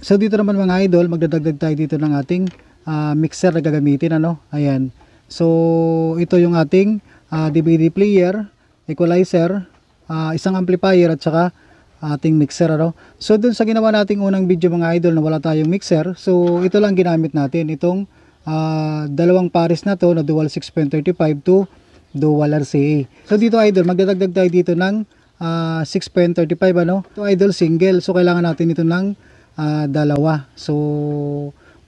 So dito naman mga idol, magdadagdag tayo dito ng ating mixer na gagamitin, ano. Ayan. So ito yung ating DVD player, equalizer, isang amplifier at saka ating mixer, ano. So dun sa ginawa nating unang video mga idol na wala tayong mixer, so ito lang ginamit natin, itong dalawang pares na to na dual 6.35 to dual RCA. So dito idol, magdadagdag tayo dito ng 6.35, ano. Ito idol single, so kailangan natin ito ng dalawa. So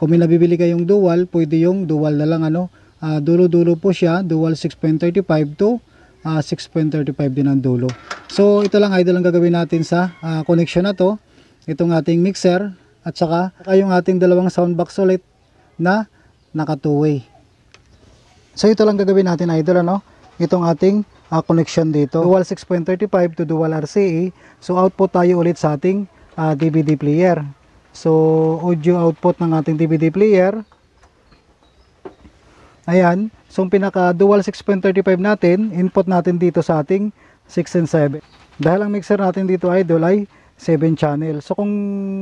kung may nabibili kayong dual, pwede yung dual na lang, ano. Dulo-dulo po siya, dual 6.35 to 6.35 din ang dulo. So ito lang idol ang gagawin natin sa connection na to, itong ating mixer at saka yung ating dalawang soundbox ulit na naka two-way. So ito lang gagawin natin idol, ano, itong ating connection dito, dual 6.35 to dual RCA. So output tayo ulit sa ating DVD player. So audio output ng ating DVD player, ayan. So pinaka dual 6.35 natin, input natin dito sa ating 6 and 7. Dahil ang mixer natin dito idol ay 7 channel. So kung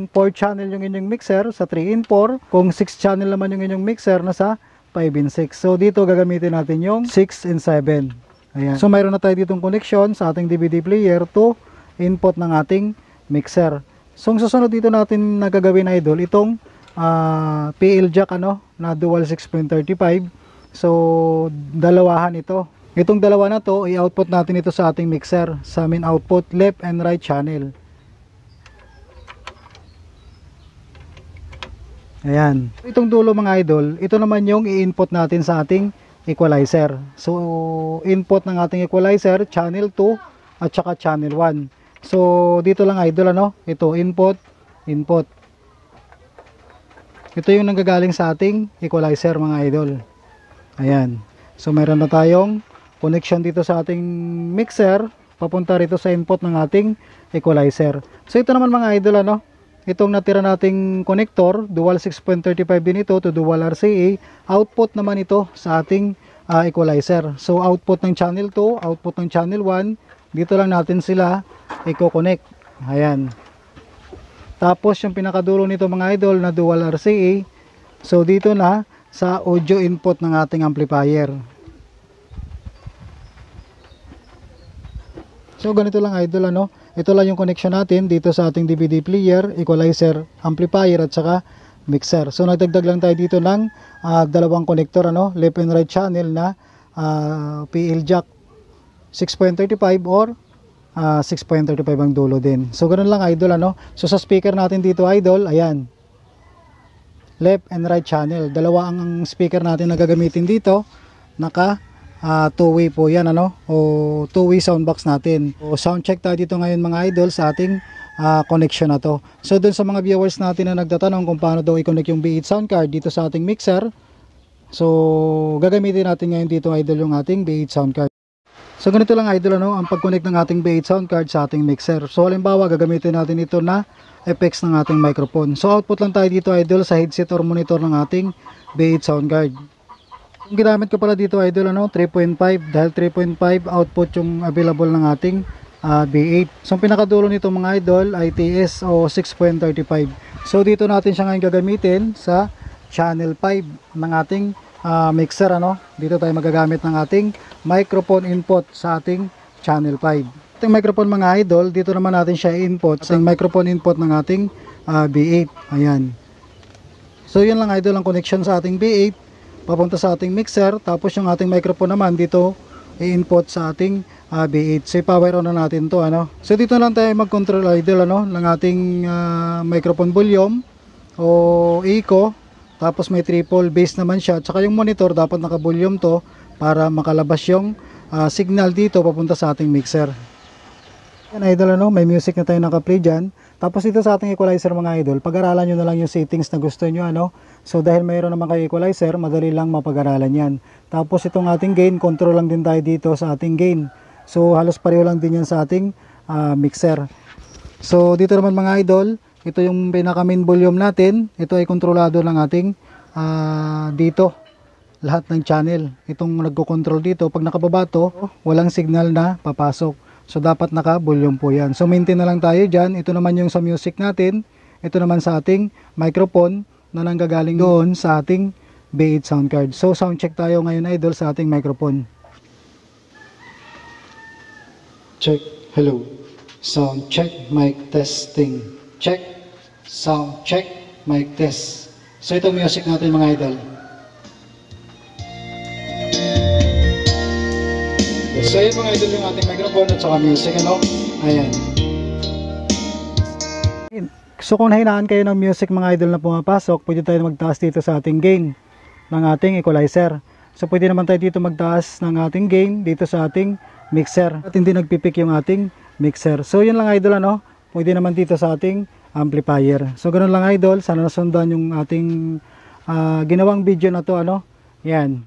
4 channel yung inyong mixer, sa 3 in 4. Kung 6 channel naman yung inyong mixer, nasa 5 in 6. So dito gagamitin natin yung 6 and 7. Ayan. So mayroon na tayo ditong connection sa ating DVD player to input ng ating mixer. So ang susunod dito natin na gagawin idol, itong PL jack, ano, na dual 6.35. So dalawahan ito. Itong dalawa na to, i-output natin ito sa ating mixer, sa main output left and right channel. Ayan. Itong dulo mga idol, ito naman yung i-input natin sa ating equalizer. So input ng ating equalizer, channel 2 at saka channel 1. So dito lang idol, ano, ito input, input. Ito yung nanggagaling sa ating equalizer mga idol. Ayan. So mayroon na tayong connection dito sa ating mixer papunta rito sa input ng ating equalizer. So ito naman mga idol, ano, itong natira nating connector, dual 6.35 din ito to dual RCA. Output naman ito sa ating equalizer. So output ng channel 2, output ng channel 1, dito lang natin sila i-connect. Ayan. Tapos yung pinakadulo nito mga idol na dual RCA, so dito na sa audio input ng ating amplifier. So ganito lang idol, ano, ito lang yung connection natin dito sa ating DVD player, equalizer, amplifier at saka mixer. So nagdagdag lang tayo dito ng dalawang connector, ano, left and right channel na PL jack 6.35 or 6.35 ang dulo din. So ganun lang idol, ano. So sa speaker natin dito idol, ayan, left and right channel. Dalawa ang speaker natin na gagamitin dito. Naka two-way po yan, ano, o two-way soundbox natin. O sound check tayo dito ngayon mga idol sa ating connection na to. So dun sa mga viewers natin na nagtatanong kung paano daw i-connect yung B8 sound card dito sa ating mixer, so gagamitin natin ngayon dito idol yung ating B8 sound card. So ganito lang idol, ano, ang pag-connect ng ating B8 sound card sa ating mixer. So halimbawa gagamitin natin ito na effects ng ating microphone. So output lang tayo dito idol sa headset or monitor ng ating B8 sound card. Yung ginamit ko pala dito idol, ano, 3.5, dahil 3.5 output yung available ng ating B8. So ang pinakadulo nito mga idol ay TS o 6.35. So dito natin siya ngayon gagamitin sa channel 5 ng ating mixer, ano. Dito tayo magagamit ng ating microphone input sa ating channel 5. Ating microphone mga idol, dito naman natin siya i-input sa microphone input ng ating B8. Ayan. So yun lang idol ang connection sa ating B8 papunta sa ating mixer. Tapos yung ating microphone naman dito i-input sa ating B8. So i-power on na natin to, ano. So dito lang tayo mag-control idol, ano, ng ating microphone volume o echo. Tapos may triple bass naman siya. Tsaka yung monitor dapat naka-volume to para makalabas yung signal dito papunta sa ating mixer. Yan idol, ano, may music na tayo naka-play dyan. Tapos dito sa ating equalizer mga idol, pag-aralan nyo na lang yung settings na gusto nyo, ano. So dahil mayroon naman kayo equalizer, madali lang mapag-aralan yan. Tapos itong ating gain, control lang din tayo dito sa ating gain. So halos pareho lang din yan sa ating mixer. So dito naman mga idol, ito yung pinaka main volume natin. Ito ay kontrolado ng ating dito lahat ng channel. Itong nagko-control dito, pag nakababa to, walang signal na papasok. So dapat naka-volume po yan. So maintain na lang tayo dyan. Ito naman yung sa music natin. Ito naman sa ating microphone na nanggagaling doon sa ating B8 sound card. So sound check tayo ngayon idol sa ating microphone. Check, hello. Sound check, mic testing. Check, sound check, mic test. So ito music natin mga idol. So yun mga idol yung ating microphone at saka music, ano? Ayan. So kung nahinaan kayo ng music mga idol na pumapasok, pwede tayo magtaas dito sa ating gain ng ating equalizer. So pwede naman tayo dito magtaas ng ating gain dito sa ating mixer. At hindi nagpipik yung ating mixer. So yun lang idol, ano? Pwede naman dito sa ating amplifier. So ganun lang idol, sana nasundan yung ating ginawang video na to, ano? Yan.